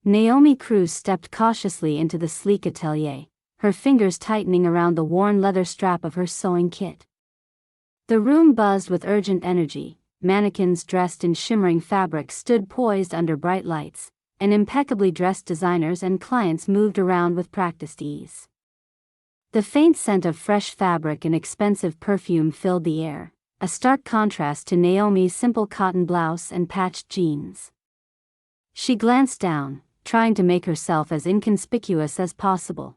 Naomi Cruz stepped cautiously into the sleek atelier, her fingers tightening around the worn leather strap of her sewing kit. The room buzzed with urgent energy. Mannequins dressed in shimmering fabric stood poised under bright lights, and impeccably dressed designers and clients moved around with practiced ease. The faint scent of fresh fabric and expensive perfume filled the air, a stark contrast to Naomi's simple cotton blouse and patched jeans. She glanced down, trying to make herself as inconspicuous as possible.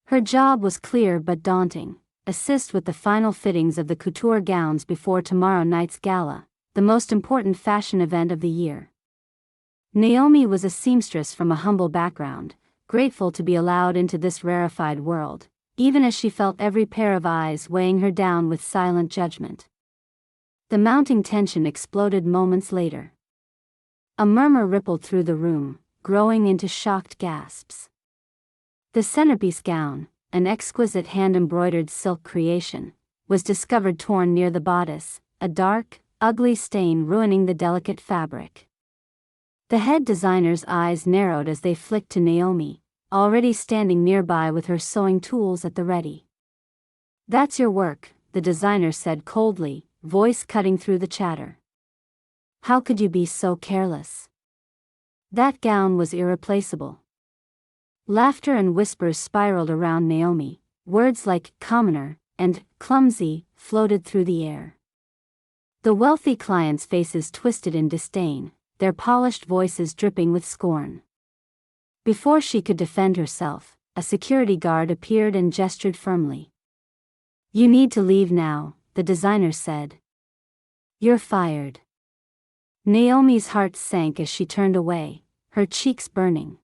Her job was clear but daunting: assist with the final fittings of the couture gowns before tomorrow night's gala, the most important fashion event of the year. Naomi was a seamstress from a humble background, grateful to be allowed into this rarefied world, even as she felt every pair of eyes weighing her down with silent judgment. The mounting tension exploded moments later. A murmur rippled through the room, growing into shocked gasps. The centerpiece gown, an exquisite hand-embroidered silk creation, was discovered torn near the bodice, a dark, ugly stain ruining the delicate fabric. The head designer's eyes narrowed as they flicked to Naomi, already standing nearby with her sewing tools at the ready. "That's your work," the designer said coldly, voice cutting through the chatter. "How could you be so careless? That gown was irreplaceable." Laughter and whispers spiraled around Naomi. Words like "commoner" and "clumsy" floated through the air. The wealthy clients' faces twisted in disdain, their polished voices dripping with scorn. Before she could defend herself, a security guard appeared and gestured firmly. "You need to leave now," the designer said. "You're fired." Naomi's heart sank as she turned away, her cheeks burning.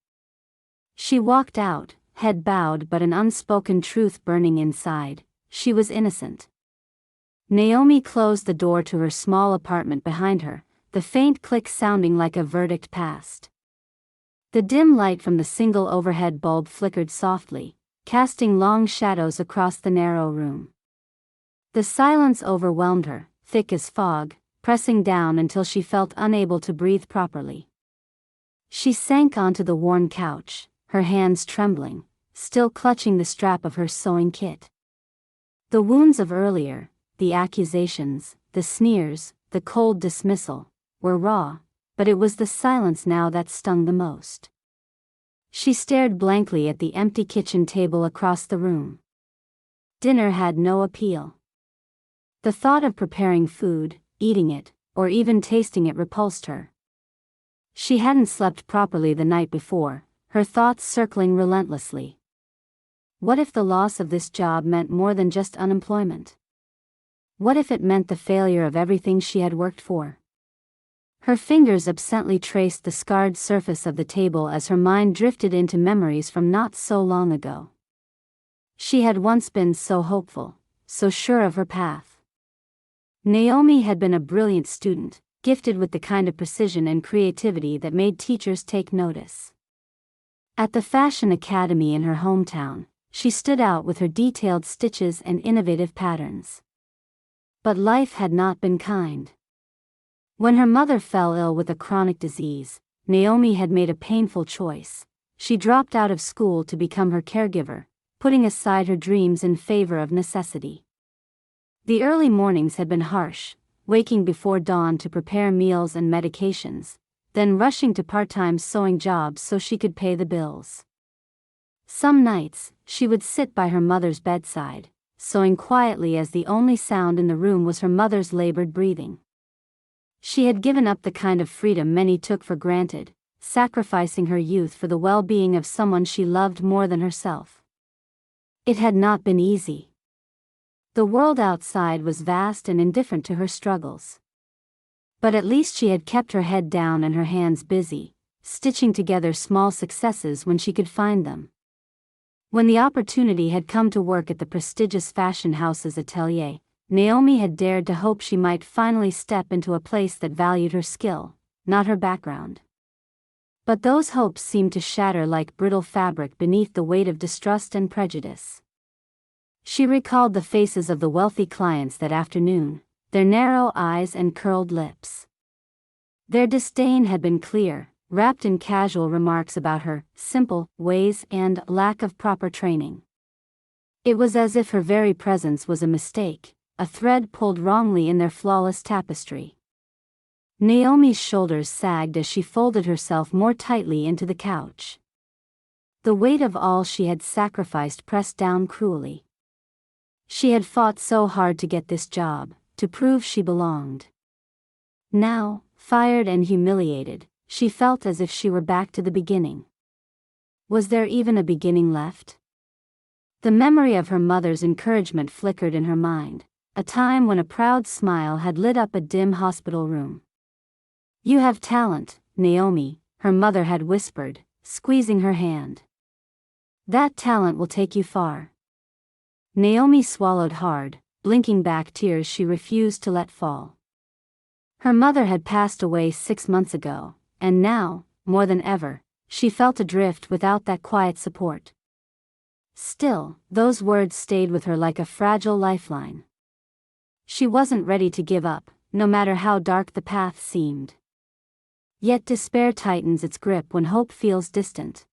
She walked out, head bowed but an unspoken truth burning inside: she was innocent. Naomi closed the door to her small apartment behind her, the faint click sounding like a verdict passed. The dim light from the single overhead bulb flickered softly, casting long shadows across the narrow room. The silence overwhelmed her, thick as fog, pressing down until she felt unable to breathe properly. She sank onto the worn couch, her hands trembling, still clutching the strap of her sewing kit. The wounds of earlier, the accusations, the sneers, the cold dismissal, were raw, but it was the silence now that stung the most. She stared blankly at the empty kitchen table across the room. Dinner had no appeal. The thought of preparing food, eating it, or even tasting it repulsed her. She hadn't slept properly the night before, her thoughts circling relentlessly. What if the loss of this job meant more than just unemployment? What if it meant the failure of everything she had worked for? Her fingers absently traced the scarred surface of the table as her mind drifted into memories from not so long ago. She had once been so hopeful, so sure of her path. Naomi had been a brilliant student, gifted with the kind of precision and creativity that made teachers take notice. At the fashion academy in her hometown, she stood out with her detailed stitches and innovative patterns. But life had not been kind. When her mother fell ill with a chronic disease, Naomi had made a painful choice. She dropped out of school to become her caregiver, putting aside her dreams in favor of necessity. The early mornings had been harsh, waking before dawn to prepare meals and medications, then rushing to part-time sewing jobs so she could pay the bills. Some nights, she would sit by her mother's bedside, sewing quietly as the only sound in the room was her mother's labored breathing. She had given up the kind of freedom many took for granted, sacrificing her youth for the well-being of someone she loved more than herself. It had not been easy. The world outside was vast and indifferent to her struggles. But at least she had kept her head down and her hands busy, stitching together small successes when she could find them. When the opportunity had come to work at the prestigious fashion house's atelier, Naomi had dared to hope she might finally step into a place that valued her skill, not her background. But those hopes seemed to shatter like brittle fabric beneath the weight of distrust and prejudice. She recalled the faces of the wealthy clients that afternoon, their narrow eyes and curled lips. Their disdain had been clear, wrapped in casual remarks about her simple ways and lack of proper training. It was as if her very presence was a mistake, a thread pulled wrongly in their flawless tapestry. Naomi's shoulders sagged as she folded herself more tightly into the couch. The weight of all she had sacrificed pressed down cruelly. She had fought so hard to get this job, to prove she belonged. Now, fired and humiliated, she felt as if she were back to the beginning. Was there even a beginning left? The memory of her mother's encouragement flickered in her mind, a time when a proud smile had lit up a dim hospital room. "You have talent, Naomi," her mother had whispered, squeezing her hand. "That talent will take you far." Naomi swallowed hard, blinking back tears she refused to let fall. Her mother had passed away 6 months ago, and now, more than ever, she felt adrift without that quiet support. Still, those words stayed with her like a fragile lifeline. She wasn't ready to give up, no matter how dark the path seemed. Yet despair tightens its grip when hope feels distant.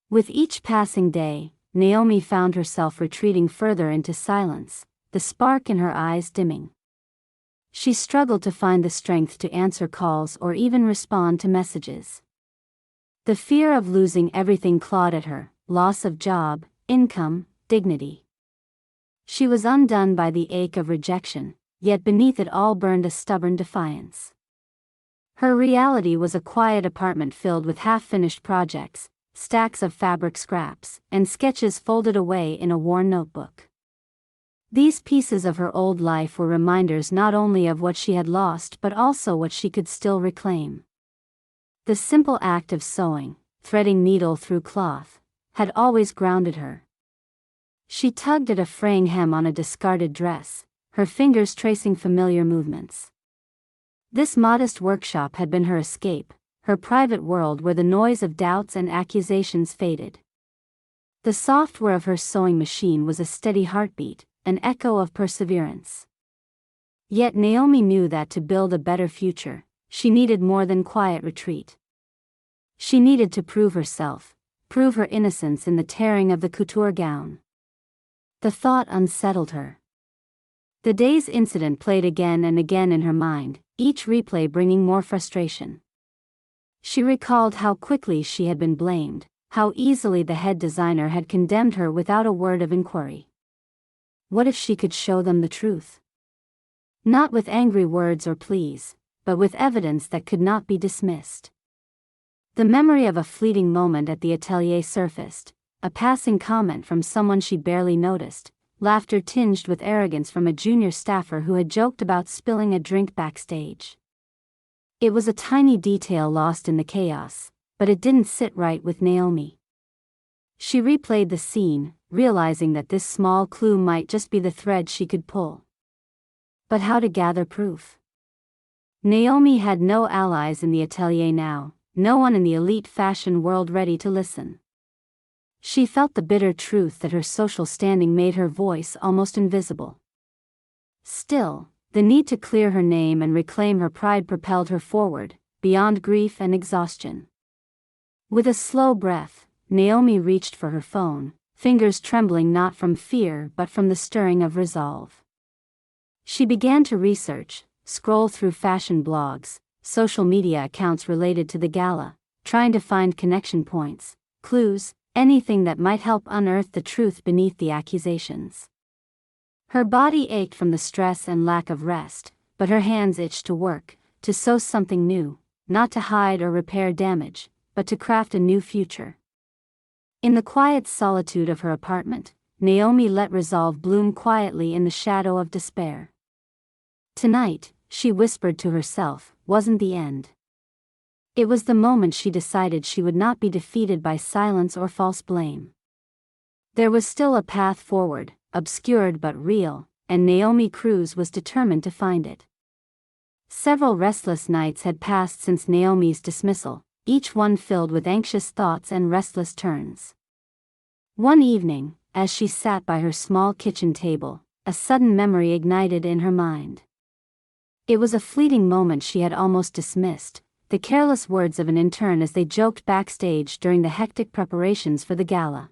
With each passing day, Naomi found herself retreating further into silence, the spark in her eyes dimming. She struggled to find the strength to answer calls or even respond to messages. The fear of losing everything clawed at her, loss of job, income, dignity. She was undone by the ache of rejection, yet beneath it all burned a stubborn defiance. Her reality was a quiet apartment filled with half-finished projects, stacks of fabric scraps, and sketches folded away in a worn notebook. These pieces of her old life were reminders not only of what she had lost but also what she could still reclaim. The simple act of sewing, threading needle through cloth, had always grounded her. She tugged at a fraying hem on a discarded dress, her fingers tracing familiar movements. This modest workshop had been her escape, her private world where the noise of doubts and accusations faded. The software of her sewing machine was a steady heartbeat, an echo of perseverance. Yet Naomi knew that to build a better future, she needed more than quiet retreat. She needed to prove herself, prove her innocence in the tearing of the couture gown. The thought unsettled her. The day's incident played again and again in her mind, each replay bringing more frustration. She recalled how quickly she had been blamed, how easily the head designer had condemned her without a word of inquiry. What if she could show them the truth? Not with angry words or pleas, but with evidence that could not be dismissed. The memory of a fleeting moment at the atelier surfaced, a passing comment from someone she barely noticed, laughter tinged with arrogance from a junior staffer who had joked about spilling a drink backstage. It was a tiny detail lost in the chaos, but it didn't sit right with Naomi. She replayed the scene, realizing that this small clue might just be the thread she could pull. But how to gather proof? Naomi had no allies in the atelier now, no one in the elite fashion world ready to listen. She felt the bitter truth that her social standing made her voice almost invisible. Still, the need to clear her name and reclaim her pride propelled her forward, beyond grief and exhaustion. With a slow breath, Naomi reached for her phone, fingers trembling not from fear but from the stirring of resolve. She began to research, scroll through fashion blogs, social media accounts related to the gala, trying to find connection points, clues, anything that might help unearth the truth beneath the accusations. Her body ached from the stress and lack of rest, but her hands itched to work, to sew something new, not to hide or repair damage, but to craft a new future. In the quiet solitude of her apartment, Naomi let resolve bloom quietly in the shadow of despair. Tonight, she whispered to herself, wasn't the end. It was the moment she decided she would not be defeated by silence or false blame. There was still a path forward, obscured but real, and Naomi Cruz was determined to find it. Several restless nights had passed since Naomi's dismissal, each one filled with anxious thoughts and restless turns. One evening, as she sat by her small kitchen table, a sudden memory ignited in her mind. It was a fleeting moment she had almost dismissed, the careless words of an intern as they joked backstage during the hectic preparations for the gala.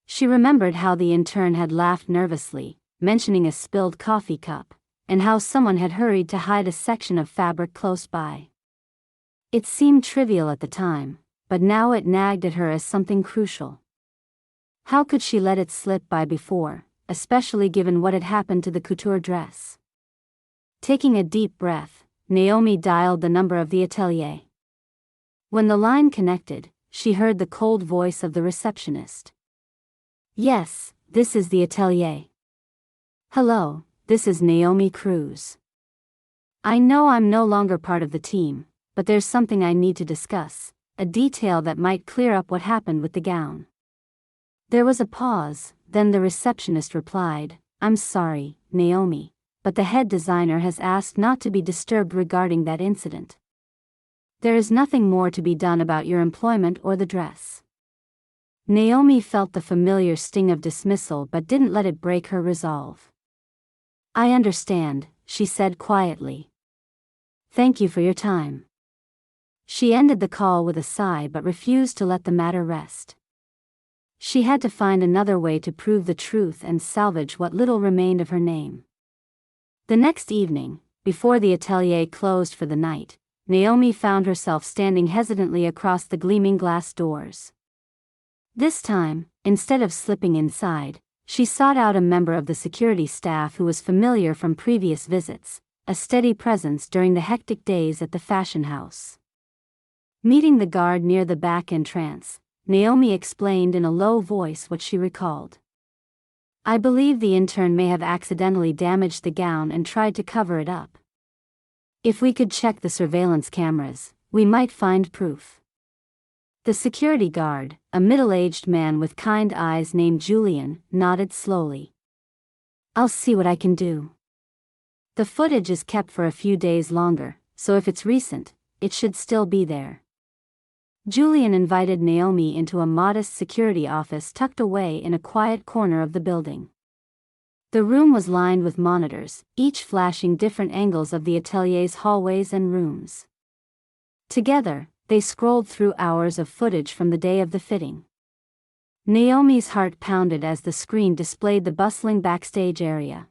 She remembered how the intern had laughed nervously, mentioning a spilled coffee cup, and how someone had hurried to hide a section of fabric close by. It seemed trivial at the time, but now it nagged at her as something crucial. How could she let it slip by before, especially given what had happened to the couture dress? Taking a deep breath, Naomi dialed the number of the atelier. When the line connected, she heard the cold voice of the receptionist. "Yes, this is the atelier." "Hello, this is Naomi Cruz. I know I'm no longer part of the team, but there's something I need to discuss, a detail that might clear up what happened with the gown." There was a pause, then the receptionist replied, "I'm sorry, Naomi, but the head designer has asked not to be disturbed regarding that incident. There is nothing more to be done about your employment or the dress." Naomi felt the familiar sting of dismissal but didn't let it break her resolve. "I understand," she said quietly. "Thank you for your time." She ended the call with a sigh but refused to let the matter rest. She had to find another way to prove the truth and salvage what little remained of her name. The next evening, before the atelier closed for the night, Naomi found herself standing hesitantly across the gleaming glass doors. This time, instead of slipping inside, she sought out a member of the security staff who was familiar from previous visits, a steady presence during the hectic days at the fashion house. Meeting the guard near the back entrance, Naomi explained in a low voice what she recalled. "I believe the intern may have accidentally damaged the gown and tried to cover it up. If we could check the surveillance cameras, we might find proof." The security guard, a middle-aged man with kind eyes named Julian, nodded slowly. "I'll see what I can do. The footage is kept for a few days longer, so if it's recent, it should still be there." Julian invited Naomi into a modest security office tucked away in a quiet corner of the building. The room was lined with monitors, each flashing different angles of the atelier's hallways and rooms. Together, they scrolled through hours of footage from the day of the fitting. Naomi's heart pounded as the screen displayed the bustling backstage area.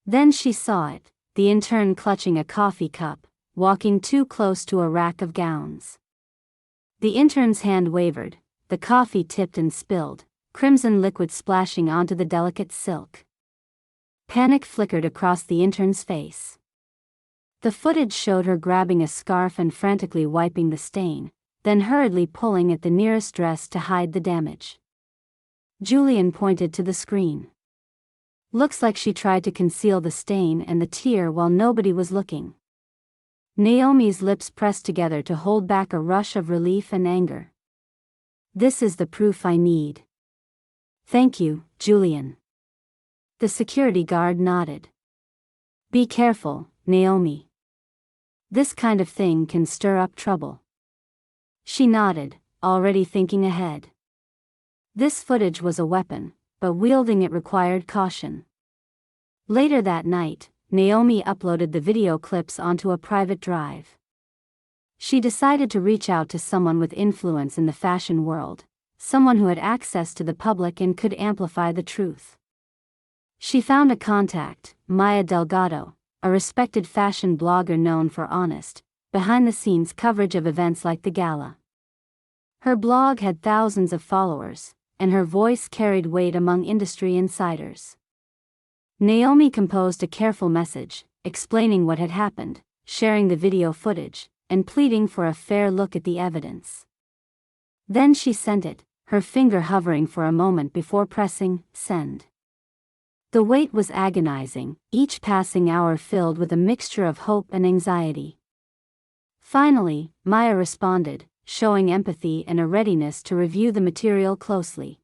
Then she saw it, the intern clutching a coffee cup, walking too close to a rack of gowns. The intern's hand wavered, the coffee tipped and spilled, crimson liquid splashing onto the delicate silk. Panic flickered across the intern's face. The footage showed her grabbing a scarf and frantically wiping the stain, then hurriedly pulling at the nearest dress to hide the damage. Julian pointed to the screen. "Looks like she tried to conceal the stain and the tear while nobody was looking." Naomi's lips pressed together to hold back a rush of relief and anger. "This is the proof I need." "Thank you, Julian." The security guard nodded. "Be careful, Naomi. This kind of thing can stir up trouble." She nodded, already thinking ahead. This footage was a weapon, but wielding it required caution. Later that night, Naomi uploaded the video clips onto a private drive. She decided to reach out to someone with influence in the fashion world, someone who had access to the public and could amplify the truth. She found a contact, Maya Delgado, a respected fashion blogger known for honest, behind-the-scenes coverage of events like the gala. Her blog had thousands of followers, and her voice carried weight among industry insiders. Naomi composed a careful message, explaining what had happened, sharing the video footage, and pleading for a fair look at the evidence. Then she sent it, her finger hovering for a moment before pressing send. The wait was agonizing, each passing hour filled with a mixture of hope and anxiety. Finally, Maya responded, showing empathy and a readiness to review the material closely.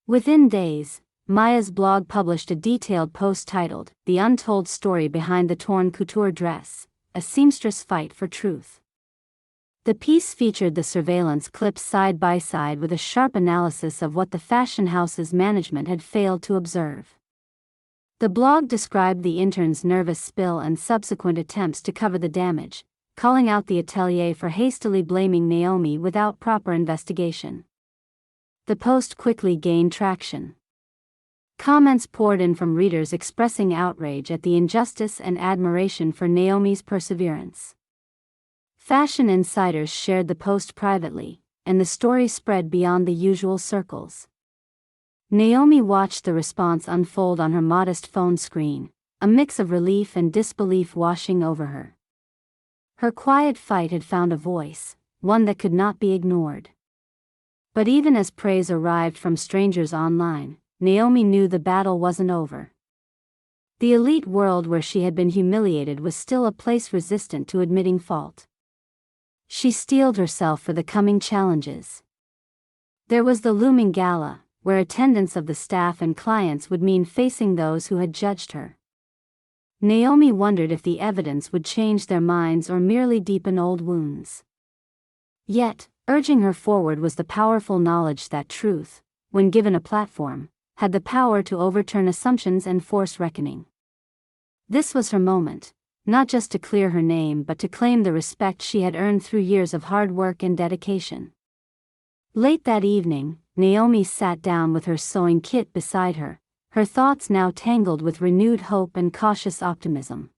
Within days, Maya's blog published a detailed post titled, "The Untold Story Behind the Torn Couture Dress, A Seamstress Fight for Truth." The piece featured the surveillance clips side by side with a sharp analysis of what the fashion house's management had failed to observe. The blog described the intern's nervous spill and subsequent attempts to cover the damage, calling out the atelier for hastily blaming Naomi without proper investigation. The post quickly gained traction. Comments poured in from readers expressing outrage at the injustice and admiration for Naomi's perseverance. Fashion insiders shared the post privately, and the story spread beyond the usual circles. Naomi watched the response unfold on her modest phone screen, a mix of relief and disbelief washing over her. Her quiet fight had found a voice, one that could not be ignored. But even as praise arrived from strangers online, Naomi knew the battle wasn't over. The elite world where she had been humiliated was still a place resistant to admitting fault. She steeled herself for the coming challenges. There was the looming gala, where attendance of the staff and clients would mean facing those who had judged her. Naomi wondered if the evidence would change their minds or merely deepen old wounds. Yet, urging her forward was the powerful knowledge that truth, when given a platform, had the power to overturn assumptions and force reckoning. This was her moment, not just to clear her name but to claim the respect she had earned through years of hard work and dedication. Late that evening, Naomi sat down with her sewing kit beside her, her thoughts now tangled with renewed hope and cautious optimism.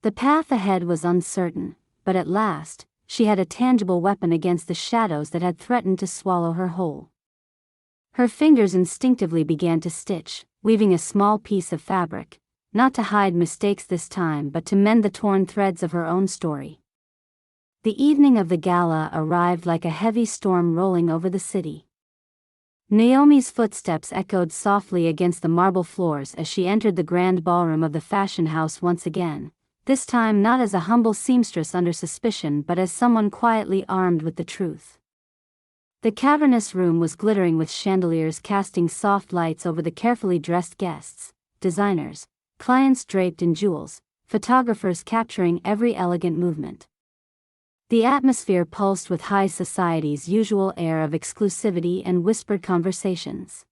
The path ahead was uncertain, but at last, she had a tangible weapon against the shadows that had threatened to swallow her whole. Her fingers instinctively began to stitch, weaving a small piece of fabric, not to hide mistakes this time but to mend the torn threads of her own story. The evening of the gala arrived like a heavy storm rolling over the city. Naomi's footsteps echoed softly against the marble floors as she entered the grand ballroom of the fashion house once again, this time not as a humble seamstress under suspicion but as someone quietly armed with the truth. The cavernous room was glittering with chandeliers casting soft lights over the carefully dressed guests, designers, clients draped in jewels, photographers capturing every elegant movement. The atmosphere pulsed with high society's usual air of exclusivity and whispered conversations.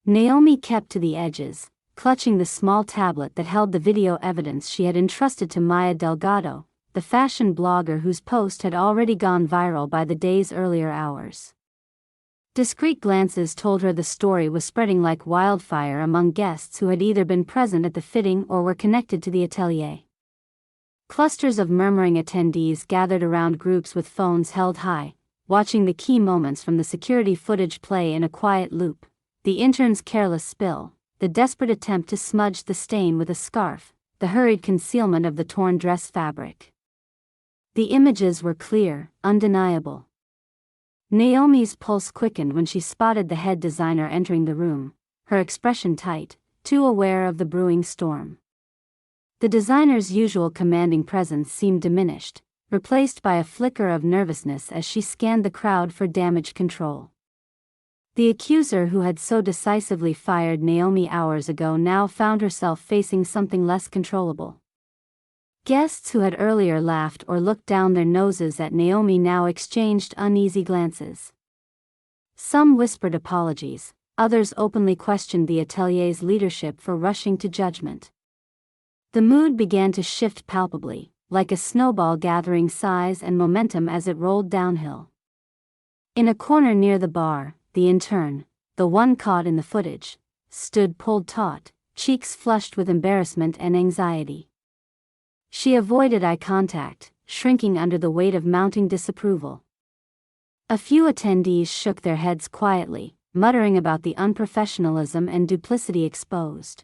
Naomi kept to the edges, clutching the small tablet that held the video evidence she had entrusted to Maya Delgado, the fashion blogger whose post had already gone viral by the day's earlier hours. Discreet glances told her the story was spreading like wildfire among guests who had either been present at the fitting or were connected to the atelier. Clusters of murmuring attendees gathered around groups with phones held high, watching the key moments from the security footage play in a quiet loop, the intern's careless spill, the desperate attempt to smudge the stain with a scarf, the hurried concealment of the torn dress fabric. The images were clear, undeniable. Naomi's pulse quickened when she spotted the head designer entering the room, her expression tight, too aware of the brewing storm. The designer's usual commanding presence seemed diminished, replaced by a flicker of nervousness as she scanned the crowd for damage control. The accuser who had so decisively fired Naomi hours ago now found herself facing something less controllable. Guests who had earlier laughed or looked down their noses at Naomi now exchanged uneasy glances. Some whispered apologies, others openly questioned the atelier's leadership for rushing to judgment. The mood began to shift palpably, like a snowball gathering size and momentum as it rolled downhill. In a corner near the bar, the intern, the one caught in the footage, stood pulled taut, cheeks flushed with embarrassment and anxiety. She avoided eye contact, shrinking under the weight of mounting disapproval. A few attendees shook their heads quietly, muttering about the unprofessionalism and duplicity exposed.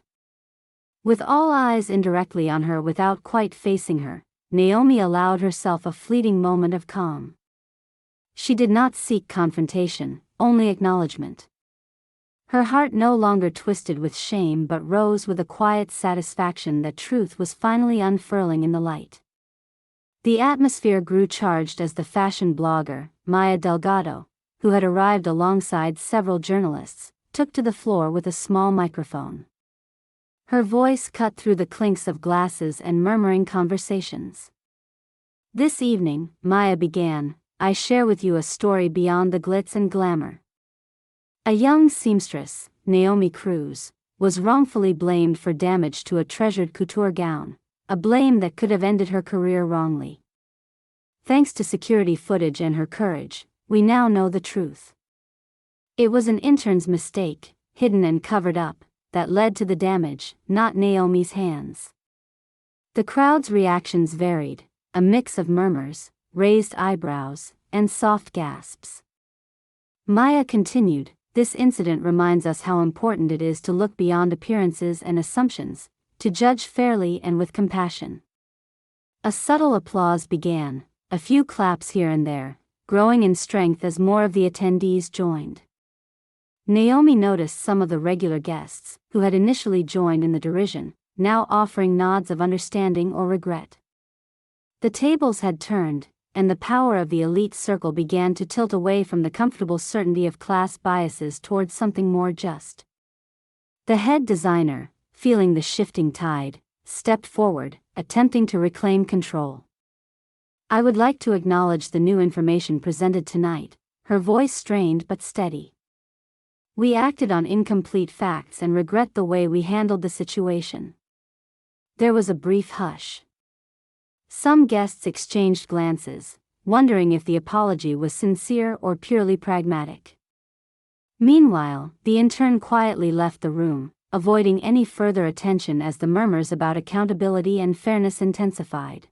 With all eyes indirectly on her without quite facing her, Naomi allowed herself a fleeting moment of calm. She did not seek confrontation, only acknowledgement. Her heart no longer twisted with shame but rose with a quiet satisfaction that truth was finally unfurling in the light. The atmosphere grew charged as the fashion blogger, Maya Delgado, who had arrived alongside several journalists, took to the floor with a small microphone. Her voice cut through the clinks of glasses and murmuring conversations. This evening, Maya began, I share with you a story beyond the glitz and glamour. A young seamstress, Naomi Cruz, was wrongfully blamed for damage to a treasured couture gown, a blame that could have ended her career wrongly. Thanks to security footage and her courage, we now know the truth. It was an intern's mistake, hidden and covered up, that led to the damage, not Naomi's hands. The crowd's reactions varied, a mix of murmurs, raised eyebrows, and soft gasps. Maya continued, "This incident reminds us how important it is to look beyond appearances and assumptions, to judge fairly and with compassion." A subtle applause began, a few claps here and there, growing in strength as more of the attendees joined. Naomi noticed some of the regular guests, who had initially joined in the derision, now offering nods of understanding or regret. The tables had turned, and the power of the elite circle began to tilt away from the comfortable certainty of class biases towards something more just. The head designer, feeling the shifting tide, stepped forward, attempting to reclaim control. "I would like to acknowledge the new information presented tonight," her voice strained but steady. "We acted on incomplete facts and regret the way we handled the situation." There was a brief hush. Some guests exchanged glances, wondering if the apology was sincere or purely pragmatic. Meanwhile, the intern quietly left the room, avoiding any further attention as the murmurs about accountability and fairness intensified.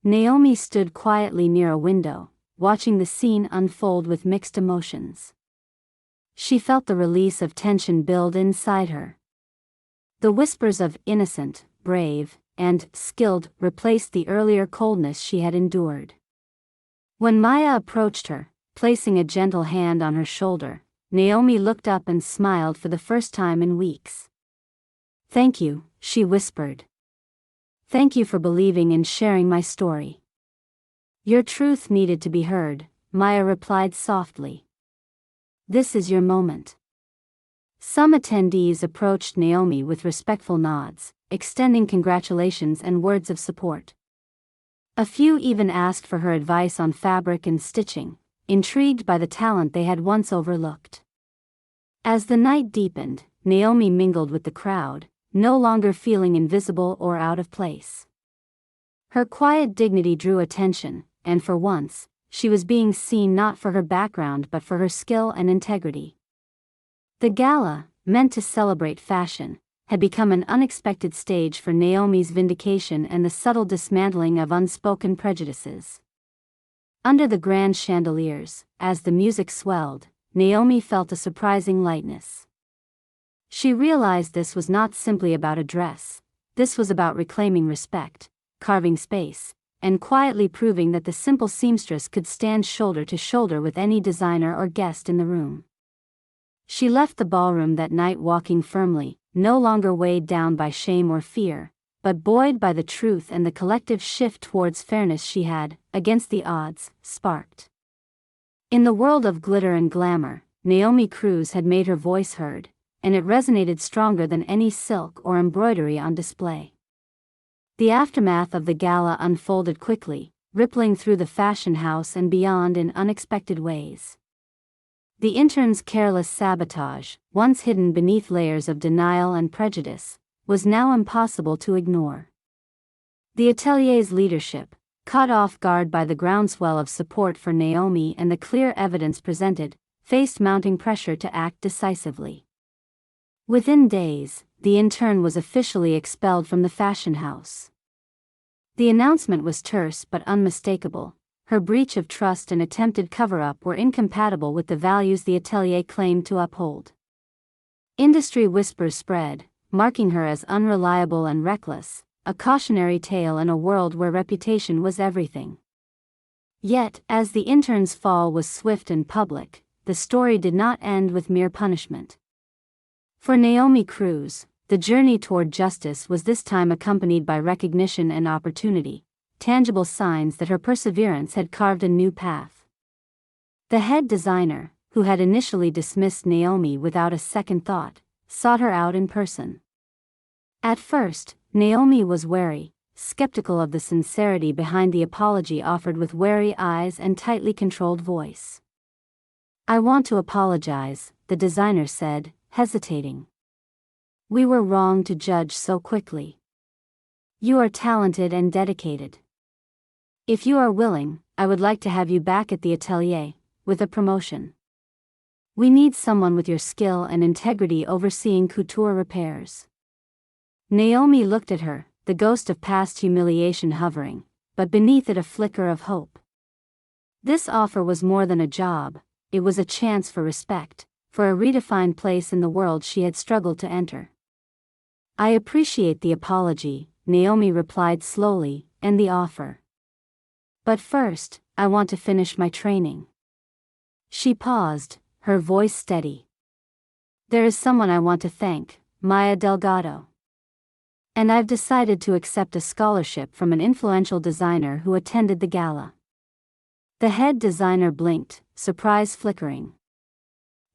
Naomi stood quietly near a window, watching the scene unfold with mixed emotions. She felt the release of tension build inside her. The whispers of innocent, brave, and skilled replaced the earlier coldness she had endured. When Maya approached her, placing a gentle hand on her shoulder, Naomi looked up and smiled for the first time in weeks. "Thank you," she whispered. "Thank you for believing and sharing my story." "Your truth needed to be heard," Maya replied softly. "This is your moment." Some attendees approached Naomi with respectful nods, extending congratulations and words of support. A few even asked for her advice on fabric and stitching, intrigued by the talent they had once overlooked. As the night deepened, Naomi mingled with the crowd, no longer feeling invisible or out of place. Her quiet dignity drew attention, and for once, she was being seen not for her background but for her skill and integrity. The gala, meant to celebrate fashion, had become an unexpected stage for Naomi's vindication and the subtle dismantling of unspoken prejudices. Under the grand chandeliers, as the music swelled, Naomi felt a surprising lightness. She realized this was not simply about a dress, this was about reclaiming respect, carving space, and quietly proving that the simple seamstress could stand shoulder to shoulder with any designer or guest in the room. She left the ballroom that night walking firmly, no longer weighed down by shame or fear, but buoyed by the truth and the collective shift towards fairness she had, against the odds, sparked. In the world of glitter and glamour, Naomi Cruz had made her voice heard, and it resonated stronger than any silk or embroidery on display. The aftermath of the gala unfolded quickly, rippling through the fashion house and beyond in unexpected ways. The intern's careless sabotage, once hidden beneath layers of denial and prejudice, was now impossible to ignore. The atelier's leadership, caught off guard by the groundswell of support for Naomi and the clear evidence presented, faced mounting pressure to act decisively. Within days, the intern was officially expelled from the fashion house. The announcement was terse but unmistakable. Her breach of trust and attempted cover-up were incompatible with the values the atelier claimed to uphold. Industry whispers spread, marking her as unreliable and reckless, a cautionary tale in a world where reputation was everything. Yet, as the intern's fall was swift and public, the story did not end with mere punishment. For Naomi Cruz, the journey toward justice was this time accompanied by recognition and opportunity, tangible signs that her perseverance had carved a new path. The head designer, who had initially dismissed Naomi without a second thought, sought her out in person. At first, Naomi was wary, skeptical of the sincerity behind the apology offered with wary eyes and tightly controlled voice. "I want to apologize," the designer said, hesitating. "We were wrong to judge so quickly. You are talented and dedicated." If you are willing, I would like to have you back at the atelier, with a promotion. We need someone with your skill and integrity overseeing couture repairs. Naomi looked at her, the ghost of past humiliation hovering, but beneath it a flicker of hope. This offer was more than a job, it was a chance for respect, for a redefined place in the world she had struggled to enter. I appreciate the apology, Naomi replied slowly, and the offer. But first, I want to finish my training. She paused, her voice steady. There is someone I want to thank, Maya Delgado. And I've decided to accept a scholarship from an influential designer who attended the gala. The head designer blinked, surprise flickering.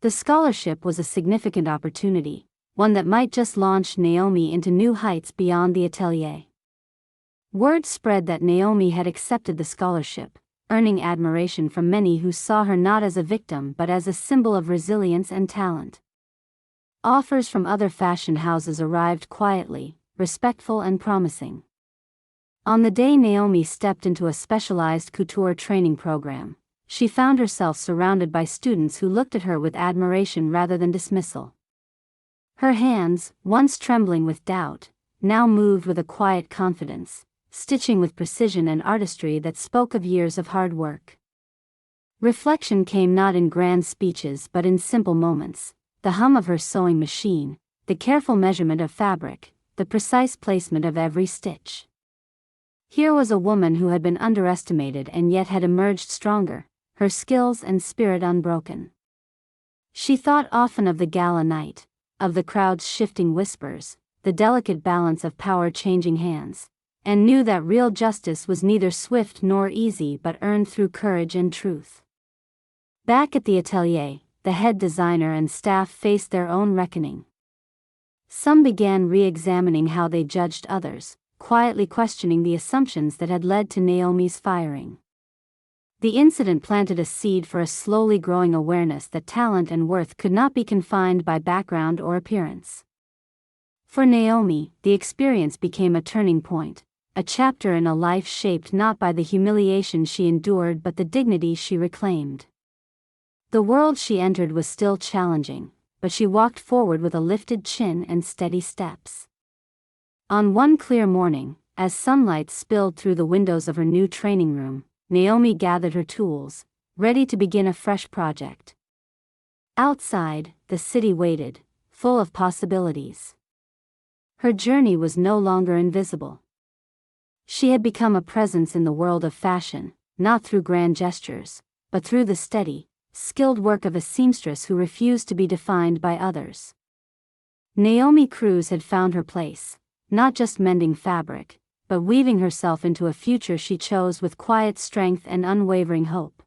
The scholarship was a significant opportunity, one that might just launch Naomi into new heights beyond the atelier. Word spread that Naomi had accepted the scholarship, earning admiration from many who saw her not as a victim but as a symbol of resilience and talent. Offers from other fashion houses arrived quietly, respectful and promising. On the day Naomi stepped into a specialized couture training program, she found herself surrounded by students who looked at her with admiration rather than dismissal. Her hands, once trembling with doubt, now moved with a quiet confidence, stitching with precision and artistry that spoke of years of hard work. Reflection came not in grand speeches but in simple moments, the hum of her sewing machine, the careful measurement of fabric, the precise placement of every stitch. Here was a woman who had been underestimated and yet had emerged stronger, her skills and spirit unbroken. She thought often of the gala night, of the crowd's shifting whispers, the delicate balance of power changing hands, and knew that real justice was neither swift nor easy but earned through courage and truth. Back at the atelier, the head designer and staff faced their own reckoning. Some began re-examining how they judged others, quietly questioning the assumptions that had led to Naomi's firing. The incident planted a seed for a slowly growing awareness that talent and worth could not be confined by background or appearance. For Naomi, the experience became a turning point, a chapter in a life shaped not by the humiliation she endured but the dignity she reclaimed. The world she entered was still challenging, but she walked forward with a lifted chin and steady steps. On one clear morning, as sunlight spilled through the windows of her new training room, Naomi gathered her tools, ready to begin a fresh project. Outside, the city waited, full of possibilities. Her journey was no longer invisible. She had become a presence in the world of fashion, not through grand gestures, but through the steady, skilled work of a seamstress who refused to be defined by others. Naomi Cruz had found her place, not just mending fabric, but weaving herself into a future she chose with quiet strength and unwavering hope.